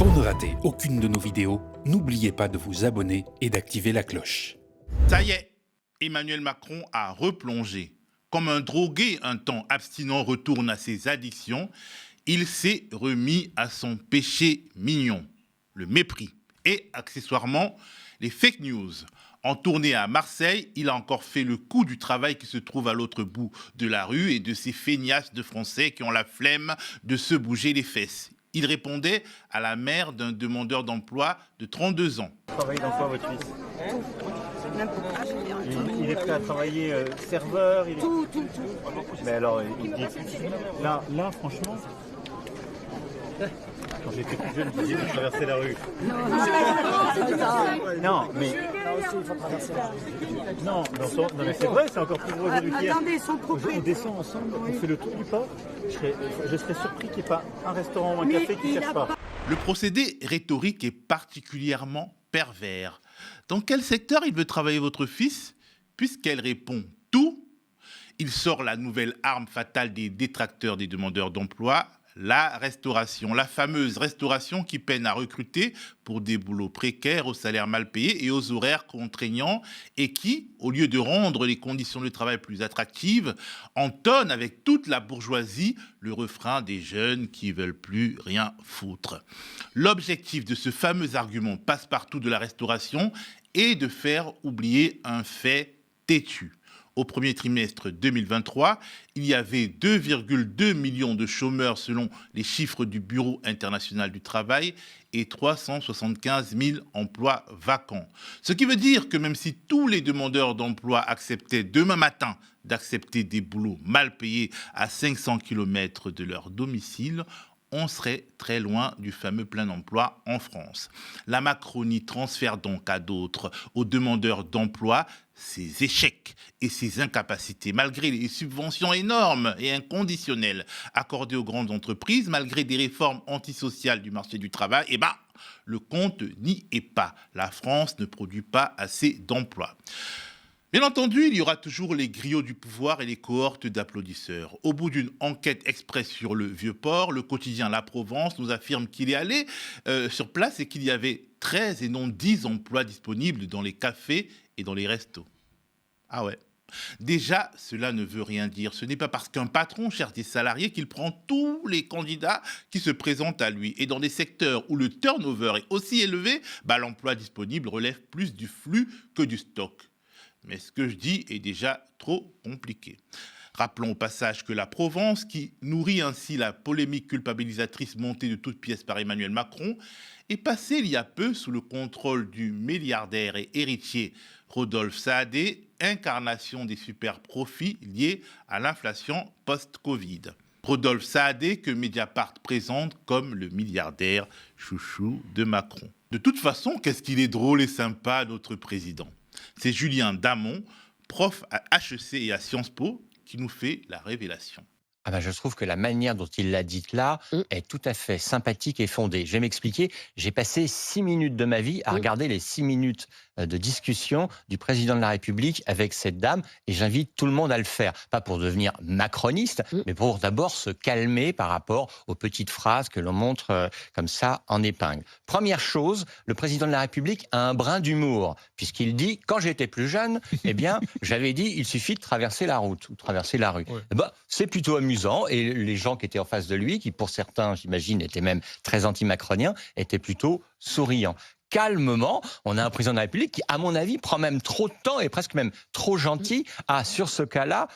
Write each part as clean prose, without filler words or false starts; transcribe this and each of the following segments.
Pour ne rater aucune de nos vidéos, n'oubliez pas de vous abonner et d'activer la cloche. Ça y est, Emmanuel Macron a replongé. Comme un drogué un temps abstinent retourne à ses addictions, il s'est remis à son péché mignon, le mépris. Et accessoirement, les fake news. En tournée à Marseille, il a encore fait le coup du travail qui se trouve à l'autre bout de la rue et de ces feignasses de Français qui ont la flemme de se bouger les fesses. Il répondait à la mère d'un demandeur d'emploi de 32 ans. Travaille dans quoi votre fils? Il est prêt à travailler serveur. Tout. Mais alors, il dit là, franchement, quand j'étais plus jeune, je disais de traverser la rue. Non, mais non, mais c'est vrai, c'est encore plus vrai aujourd'hui qu'hier. On descend ensemble, on fait le tour du port. Je serais surpris qu'il n'y ait pas un restaurant ou un café qui ne cherche pas. Le procédé rhétorique est particulièrement pervers. Dans quel secteur il veut travailler votre fils? Puisqu'elle répond tout, il sort la nouvelle arme fatale des détracteurs des demandeurs d'emploi, la restauration, la fameuse restauration qui peine à recruter pour des boulots précaires, aux salaires mal payés et aux horaires contraignants et qui, au lieu de rendre les conditions de travail plus attractives, entonne avec toute la bourgeoisie le refrain des jeunes qui veulent plus rien foutre. L'objectif de ce fameux argument passe-partout de la restauration est de faire oublier un fait têtu. Au premier trimestre 2023, il y avait 2,2 millions de chômeurs selon les chiffres du Bureau international du travail et 375 000 emplois vacants. Ce qui veut dire que même si tous les demandeurs d'emploi acceptaient demain matin d'accepter des boulots mal payés à 500 km de leur domicile, on serait très loin du fameux plein emploi en France. La Macronie transfère donc à d'autres, aux demandeurs d'emploi, ses échecs et ses incapacités, malgré les subventions énormes et inconditionnelles accordées aux grandes entreprises, malgré des réformes antisociales du marché du travail, le compte n'y est pas. La France ne produit pas assez d'emplois. Bien entendu, il y aura toujours les griots du pouvoir et les cohortes d'applaudisseurs. Au bout d'une enquête express sur le Vieux-Port, le quotidien La Provence nous affirme qu'il est allé sur place et qu'il y avait 13 et non 10 emplois disponibles dans les cafés et dans les restos. Ah ouais. Déjà, cela ne veut rien dire. Ce n'est pas parce qu'un patron cherche des salariés qu'il prend tous les candidats qui se présentent à lui. Et dans des secteurs où le turnover est aussi élevé, l'emploi disponible relève plus du flux que du stock. Mais ce que je dis est déjà trop compliqué. Rappelons au passage que la Provence, qui nourrit ainsi la polémique culpabilisatrice montée de toutes pièces par Emmanuel Macron, est passée il y a peu sous le contrôle du milliardaire et héritier Rodolphe Saadé, incarnation des super profits liés à l'inflation post-Covid. Rodolphe Saadé que Mediapart présente comme le milliardaire chouchou de Macron. De toute façon, qu'est-ce qu'il est drôle et sympa, notre président. C'est Julien Damon, prof à HEC et à Sciences Po, qui nous fait la révélation. Je trouve que la manière dont il l'a dite là est tout à fait sympathique et fondée. Je vais m'expliquer. J'ai passé 6 minutes de ma vie à regarder les 6 minutes de discussion du président de la République avec cette dame et j'invite tout le monde à le faire. Pas pour devenir macroniste, mais pour d'abord se calmer par rapport aux petites phrases que l'on montre comme ça en épingle. Première chose, le président de la République a un brin d'humour puisqu'il dit, quand j'étais plus jeune, j'avais dit, il suffit de traverser la route ou traverser la rue. Ouais. C'est plutôt amusant. Et les gens qui étaient en face de lui, qui pour certains, j'imagine, étaient même très anti-macroniens, étaient plutôt souriants. Calmement, on a un président de la République qui, à mon avis, prend même trop de temps et presque même trop gentil à, sur ce cas-là,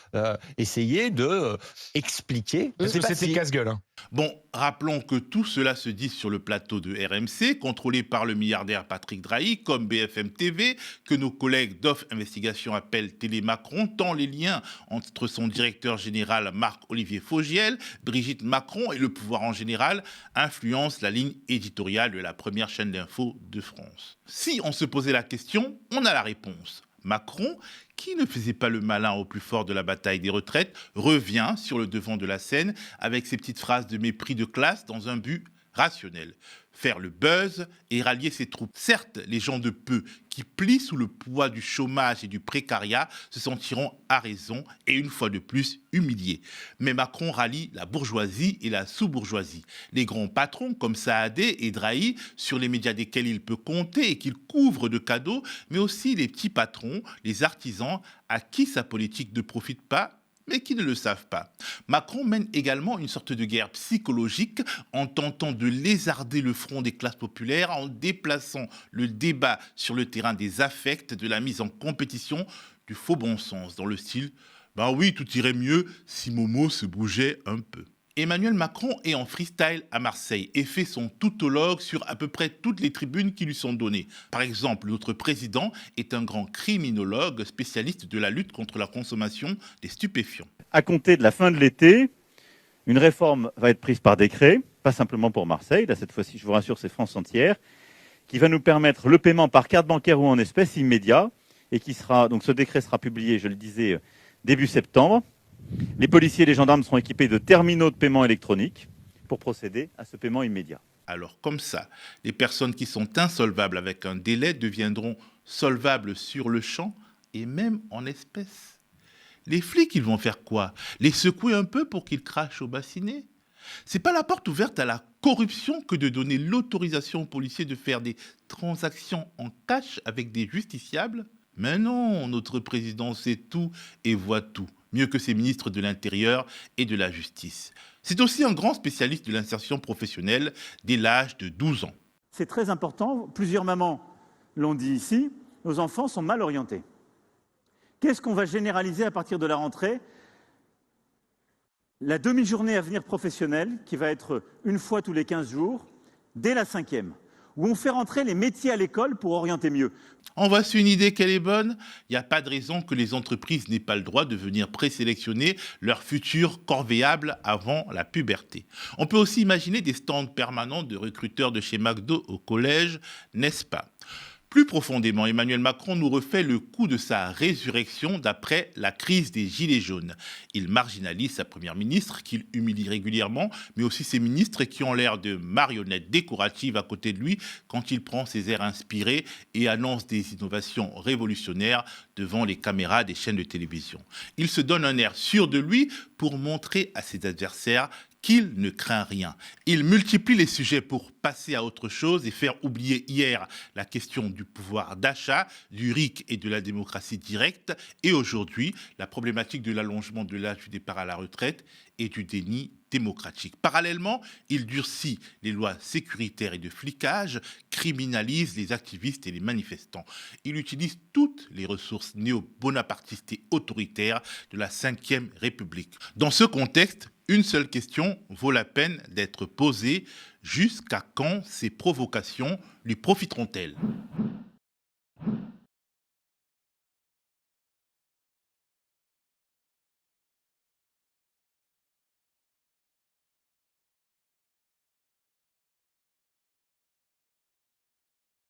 essayer de expliquer. C'était casse-gueule. Hein. Bon, rappelons que tout cela se dit sur le plateau de RMC, contrôlé par le milliardaire Patrick Drahi, comme BFM TV, que nos collègues d'Off Investigation appellent Télé Macron, tant les liens entre son directeur général Marc-Olivier Fogiel, Brigitte Macron et le pouvoir en général influencent la ligne éditoriale de la première chaîne d'info de France. Si on se posait la question, on a la réponse. Macron, qui ne faisait pas le malin au plus fort de la bataille des retraites, revient sur le devant de la scène avec ses petites phrases de mépris de classe dans un but rationnel. Faire le buzz et rallier ses troupes. Certes, les gens de peu qui plient sous le poids du chômage et du précariat se sentiront à raison et une fois de plus humiliés. Mais Macron rallie la bourgeoisie et la sous-bourgeoisie. Les grands patrons comme Saadé et Drahi, sur les médias desquels il peut compter et qu'il couvre de cadeaux, mais aussi les petits patrons, les artisans à qui sa politique ne profite pas, mais qui ne le savent pas. Macron mène également une sorte de guerre psychologique en tentant de lézarder le front des classes populaires, en déplaçant le débat sur le terrain des affects, de la mise en compétition, du faux bon sens, dans le style « Ben oui, tout irait mieux si Momo se bougeait un peu ». Emmanuel Macron est en freestyle à Marseille et fait son toutologue sur à peu près toutes les tribunes qui lui sont données. Par exemple, notre président est un grand criminologue spécialiste de la lutte contre la consommation des stupéfiants. À compter de la fin de l'été, une réforme va être prise par décret, pas simplement pour Marseille, là cette fois-ci je vous rassure c'est France entière, qui va nous permettre le paiement par carte bancaire ou en espèces immédiat et qui sera, donc ce décret sera publié, je le disais, début septembre. Les policiers et les gendarmes seront équipés de terminaux de paiement électronique pour procéder à ce paiement immédiat. Alors comme ça, les personnes qui sont insolvables avec un délai deviendront solvables sur le champ et même en espèces. Les flics, ils vont faire quoi? Les secouer un peu pour qu'ils crachent au bassinet? C'est pas la porte ouverte à la corruption que de donner l'autorisation aux policiers de faire des transactions en cash avec des justiciables? Mais non, notre président sait tout et voit tout, mieux que ses ministres de l'Intérieur et de la Justice. C'est aussi un grand spécialiste de l'insertion professionnelle dès l'âge de 12 ans. C'est très important, plusieurs mamans l'ont dit ici, nos enfants sont mal orientés. Qu'est-ce qu'on va généraliser à partir de la rentrée? La demi-journée avenir professionnel, qui va être une fois tous les 15 jours, dès la 5e, où on fait rentrer les métiers à l'école pour orienter mieux. En voici une idée qu'elle est bonne. Il n'y a pas de raison que les entreprises n'aient pas le droit de venir présélectionner leurs futurs corvéables avant la puberté. On peut aussi imaginer des stands permanents de recruteurs de chez McDo au collège, n'est-ce pas? Plus profondément, Emmanuel Macron nous refait le coup de sa résurrection d'après la crise des Gilets jaunes. Il marginalise sa première ministre, qu'il humilie régulièrement, mais aussi ses ministres qui ont l'air de marionnettes décoratives à côté de lui quand il prend ses airs inspirés et annonce des innovations révolutionnaires devant les caméras des chaînes de télévision. Il se donne un air sûr de lui pour montrer à ses adversaires qu'il ne craint rien. Il multiplie les sujets pour passer à autre chose et faire oublier hier la question du pouvoir d'achat, du RIC et de la démocratie directe, et aujourd'hui la problématique de l'allongement de l'âge du départ à la retraite et du déni démocratique. Parallèlement, il durcit les lois sécuritaires et de flicage, criminalise les activistes et les manifestants. Il utilise toutes les ressources néo-bonapartistes et autoritaires de la Ve République. Dans ce contexte, une seule question vaut la peine d'être posée. Jusqu'à quand ces provocations lui profiteront-elles ?